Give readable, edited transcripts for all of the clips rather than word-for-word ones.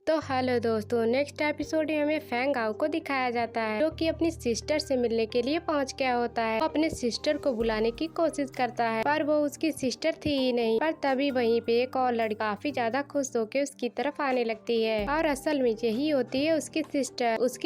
तो हेलो दोस्तों, next episode में हमें फेंग आओ को दिखाया जाता है जो कि अपनी सिस्टर से मिलने के लिए पहुंच गया होता है। वो अपने सिस्टर को बुलाने की कोशिश करता है पर वो उसकी सिस्टर थी ही नहीं। पर तभी वहीं पे एक और लड़की काफी ज्यादा खुश होकर उसकी तरफ आने लगती है और असल में यही होती है उसकी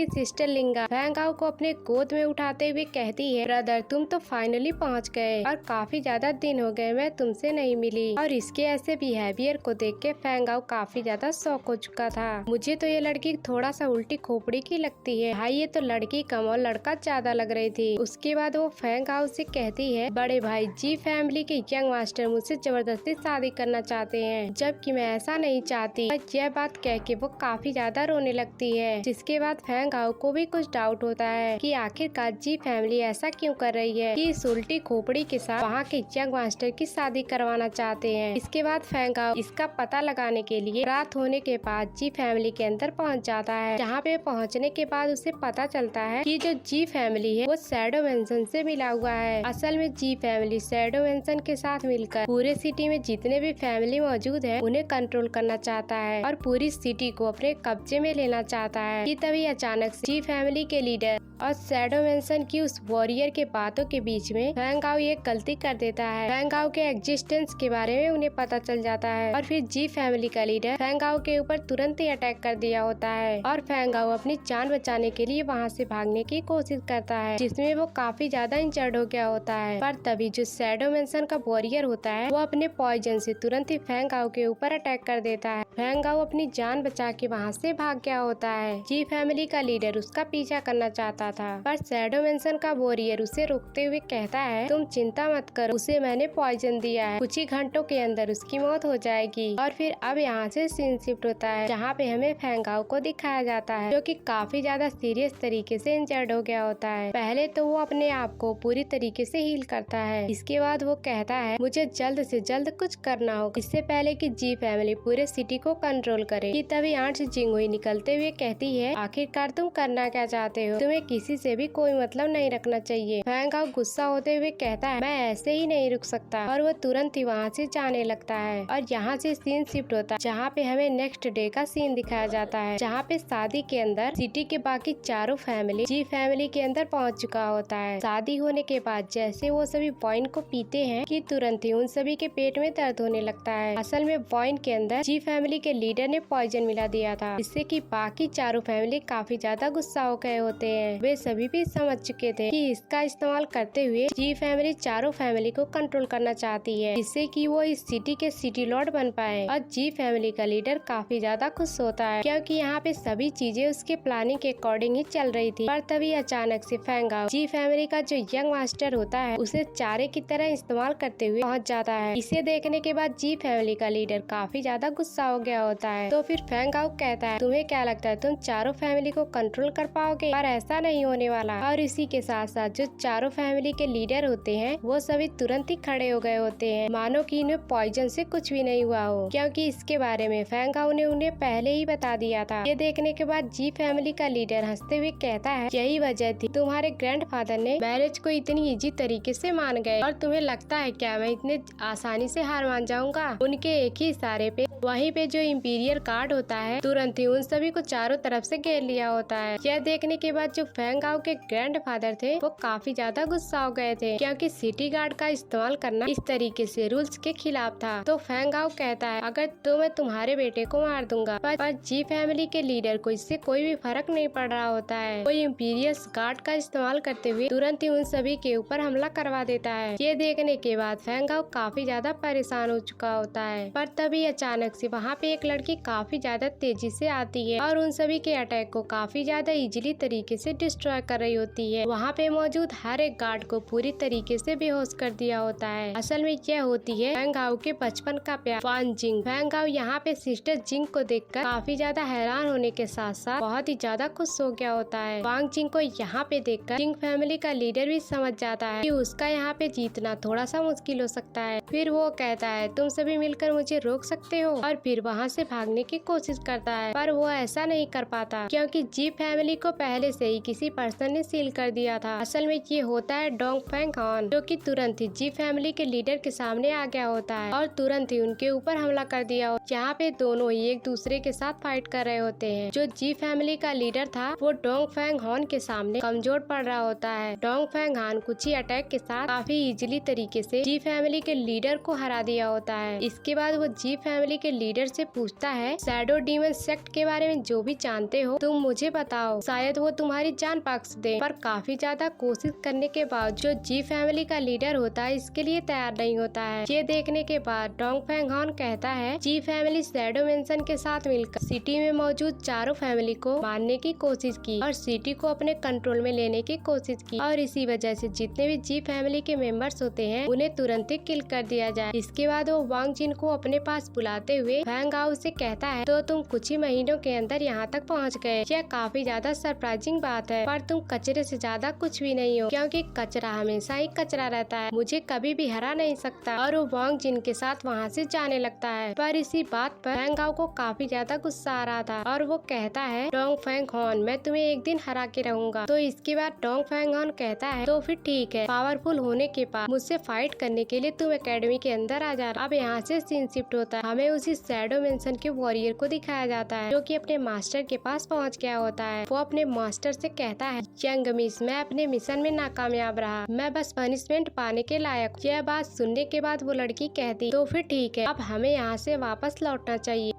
सिस्टर लिंगा फेंग आओ को अपने गोद में उठाते हुए कहती है, ब्रदर तुम तो फाइनली पहुँच गए और काफी ज्यादा दिन हो गए मैं तुमसे नहीं मिली। और इसके ऐसे बिहेवियर को देख के फेंग आओ काफी ज्यादा शॉक हो चुका था। मुझे तो ये लड़की थोड़ा सा उल्टी खोपड़ी की लगती है, भाई ये तो लड़की कम और लड़का ज्यादा लग रही थी। उसके बाद वो फेंग आओ से कहती है, बड़े भाई जी फैमिली के यंग मास्टर मुझसे जबरदस्ती शादी करना चाहते हैं जबकि मैं ऐसा नहीं चाहती। यह बात कह के वो काफी ज्यादा रोने लगती है। जिसके बाद फेंग आओ को भी कुछ डाउट होता है कि आखिरकार जी फैमिली ऐसा क्यों कर रही है कि इस उल्टी खोपड़ी के साथ वहाँ के यंग मास्टर की शादी करवाना चाहते हैं। इसके बाद फेंग आओ इसका पता लगाने के लिए रात होने के बाद जी फैमिली के अंदर पहुंच जाता है। जहाँ पे पहुंचने के बाद उसे पता चलता है कि जो जी फैमिली है वो शैडो मैंशन से मिला हुआ है। असल में जी फैमिली शैडो मैंशन के साथ मिलकर पूरे सिटी में जितने भी फैमिली मौजूद है उन्हें कंट्रोल करना चाहता है और पूरी सिटी को अपने कब्जे में लेना चाहता है। कि तभी अचानक से जी फैमिली के लीडर और शैडो मैंशन की उस वॉरियर के बातों के बीच में फेंग आओ एक गलती कर देता है। फेंग आओ के एग्जिस्टेंस के बारे में उन्हें पता चल जाता है और फिर जी फैमिली का लीडर फेंग आओ के ऊपर तुरंत ही अटैक कर दिया होता है और फेंग आओ अपनी जान बचाने के लिए वहाँ से भागने की कोशिश करता है जिसमें वो काफी ज्यादा इंजर्ड हो गया होता है। पर तभी जो शैडो मैंशन का वॉरियर होता है वो अपने पॉइजन से तुरंत ही फेंग आओ के ऊपर अटैक कर देता है। फेंग आओ अपनी जान बचा के वहाँ से भाग गया होता है। जी फैमिली का लीडर उसका पीछा करना चाहता था पर शैडो मैंशन का वॉरियर उसे रोकते हुए कहता है, तुम चिंता मत करो, उसे मैंने पॉइजन दिया है, कुछ ही घंटों के अंदर उसकी मौत हो जाएगी। और फिर अब यहाँ से सीन शिफ्ट होता है जहाँ पे हमें फेंग आओ को दिखाया जाता है जो कि काफी ज्यादा सीरियस तरीके से इंजर्ड हो गया होता है। पहले तो वो अपने आप को पूरी तरीके से हील करता है। इसके बाद वो कहता है, मुझे जल्द से जल्द कुछ करना होगा इससे पहले कि जी फैमिली पूरे सिटी को कंट्रोल करे। कि तभी आंट जिंगुई निकलते हुए कहती है, आखिरकार तुम करना क्या चाहते हो, तुम्हें किसी से भी कोई मतलब नहीं रखना चाहिए। फेंग आओ गुस्सा होते हुए कहता है, मैं ऐसे ही नहीं रुक सकता और वो तुरंत ही वहाँ से जाने लगता है। और यहाँ से सीन शिफ्ट होता है जहाँ पे हमें नेक्स्ट डे का सीन दिखाया जाता है जहाँ पे शादी के अंदर सिटी के बाकी चारों फैमिली जी फैमिली के अंदर पहुँच चुका होता है। शादी होने के बाद जैसे वो सभी वाइन को पीते हैं कि तुरंत ही उन सभी के पेट में दर्द होने लगता है। असल में वाइन के अंदर जी फैमिली के लीडर ने पॉइजन मिला दिया था जिससे कि बाकी चारों फैमिली काफी ज्यादा गुस्सा हो गए होते हैं। वे सभी भी समझ चुके थे कि इसका इस्तेमाल करते हुए जी फैमिली चारों फैमिली को कंट्रोल करना चाहती है जिससे कि वो इस सिटी के सिटी लॉर्ड बन पाए। और जी फैमिली का लीडर काफी ज्यादा खुश होता है क्योंकि यहाँ पे सभी चीजें उसके प्लानिंग के अकॉर्डिंग ही चल रही थी। पर तभी अचानक से फेंग आओ जी फैमिली का जो यंग मास्टर होता है उसे चारे की तरह इस्तेमाल करते हुए पहुँच जाता है। इसे देखने के बाद जी फैमिली का लीडर काफी ज्यादा गुस्सा हो गया होता है। तो फिर फेंग आओ कहता है, तुम्हें क्या लगता है तुम चारों फैमिली को कंट्रोल कर पाओगे? पर ऐसा नहीं होने वाला। और इसी के साथ साथ जो चारों फैमिली के लीडर होते हैं वो सभी तुरंत ही खड़े हो गए होते हैं मानो कि इन्हें पॉइजन से कुछ भी नहीं हुआ हो क्योंकि इसके बारे में फेंग आओ ने उन्हें पहले ही बता दिया था। ये देखने के बाद जी फैमिली का लीडर हंसते हुए कहता है, यही वजह थी तुम्हारे ग्रैंडफादर ने मैरिज को इतनी इजी तरीके से मान गए और तुम्हें लगता है क्या मैं इतने आसानी से हार मान जाऊंगा? उनके एक ही इशारे पे वहीं पे जो इंपीरियल गार्ड होता है तुरंत ही उन सभी को चारों तरफ से घेर लिया होता है। यह देखने के बाद जो फेंग आओ के ग्रैंडफादर थे वो काफी ज्यादा गुस्सा हो गए थे क्योंकि सिटी गार्ड का इस्तेमाल करना इस तरीके से रूल्स के खिलाफ था। तो फेंग आओ कहता है, अगर तो मैं तुम्हारे बेटे को मार दूंगा। पर जी फैमिली के लीडर को इससे कोई भी फर्क नहीं पड़ रहा होता है। वो इंपीरियस गार्ड का इस्तेमाल करते हुए तुरंत ही उन सभी के ऊपर हमला करवा देता है। ये देखने के बाद फेंग आओ काफी ज्यादा परेशान हो चुका होता है। पर तभी अचानक से वहाँ पे एक लड़की काफी ज्यादा तेजी से आती है और उन सभी के अटैक को काफी ज्यादा इजीली तरीके से डिस्ट्रॉय कर रही होती है। वहाँ पे मौजूद हर एक गार्ड को पूरी तरीके से बेहोश कर दिया होता है। असल में यह होती है फेंग आओ के बचपन का प्यार वांग जिंग। फेंग आओ यहाँ पे सिस्टर जिंग को देखकर काफी ज्यादा हैरान होने के साथ साथ बहुत ही ज्यादा खुश हो गया होता है। वांग जिंग को यहाँ पे देखकर जिंग फैमिली का लीडर भी समझ जाता है कि उसका यहाँ पे जीतना थोड़ा सा मुश्किल हो सकता है। फिर वो कहता है, तुम सभी मिलकर मुझे रोक सकते हो? और फिर वहाँ से भागने की कोशिश करता है, पर वो ऐसा नहीं कर पाता क्योंकि जी फैमिली को पहले से ही किसी पर्सन ने सील कर दिया था। असल में ये होता है डोंगफेंग हॉन, जो कि तुरंत ही जी फैमिली के लीडर के सामने आ गया होता है और तुरंत ही उनके ऊपर हमला कर दिया। यहाँ पे दोनों ही एक दूसरे के साथ फाइट कर रहे होते हैं। जो जी फैमिली का लीडर था वो डोंगफेंग हॉन के सामने कमजोर पड़ रहा होता है। डोंगफेंग हॉन कुछ ही अटैक के साथ काफी इजीली तरीके से जी फैमिली के लीडर को हरा दिया होता है। इसके बाद वो जी फैमिली के लीडर से पूछता है, शैडो डीमन सेक्ट के बारे में जो भी जानते हो तुम मुझे बताओ, शायद वो तुम्हारी जान बख्श दे। पर काफी ज्यादा कोशिश करने के बाद जो जी फैमिली का लीडर होता है इसके लिए तैयार नहीं होता है। ये देखने के बाद डोंगफेंग हॉन कहता है, जी फैमिली शैडो मेंशन के साथ मिलकर सिटी में मौजूद चारों फैमिली को मारने की कोशिश की और सिटी को अपने कंट्रोल में लेने की कोशिश की और इसी वजह से जितने भी जी फैमिली के मेंबर्स होते हैं उन्हें तुरंत ही किल कर दिया जाए। इसके बाद वो वांग जिन को अपने पास बुलाते हुए फैंग आओ से कहता है, तो तुम कुछ ही महीनों के अंदर यहाँ तक पहुँच गए। यह काफी ज्यादा सरप्राइजिंग बात है, पर तुम कचरे से ज्यादा कुछ भी नहीं हो क्योंकि कचरा हमेशा ही कचरा रहता है, मुझे कभी भी हरा नहीं सकता। और वो वांग जिन के साथ वहाँ से जाने लगता है। पर इसी बात पर फैंग आओ को काफी ज्यादा गुस्सा आ रहा था और वो कहता है, डोंगफेंग हॉन मैं तुम्हें एक दिन हरा के रहूंगा। तो इसके बाद डोंगफेंग हॉन कहता है, तो फिर ठीक है, पावरफुल होने के बाद मुझसे फाइट करने के लिए तुम एकेडमी के अंदर आ जा। अब यहाँ से सीन शिफ्ट होता है, हमें उसी शैडो मेंशन के वॉरियर को दिखाया जाता है जो कि अपने मास्टर के पास पहुँच गया होता है। वो अपने मास्टर से कहता है, यंग मिस मैं अपने मिशन में नाकामयाब रहा, मैं बस पनिशमेंट पाने के लायक। यह बात सुनने के बाद वो लड़की कहती, तो फिर ठीक है, अब हमें यहाँ से वापस लौटना चाहिए।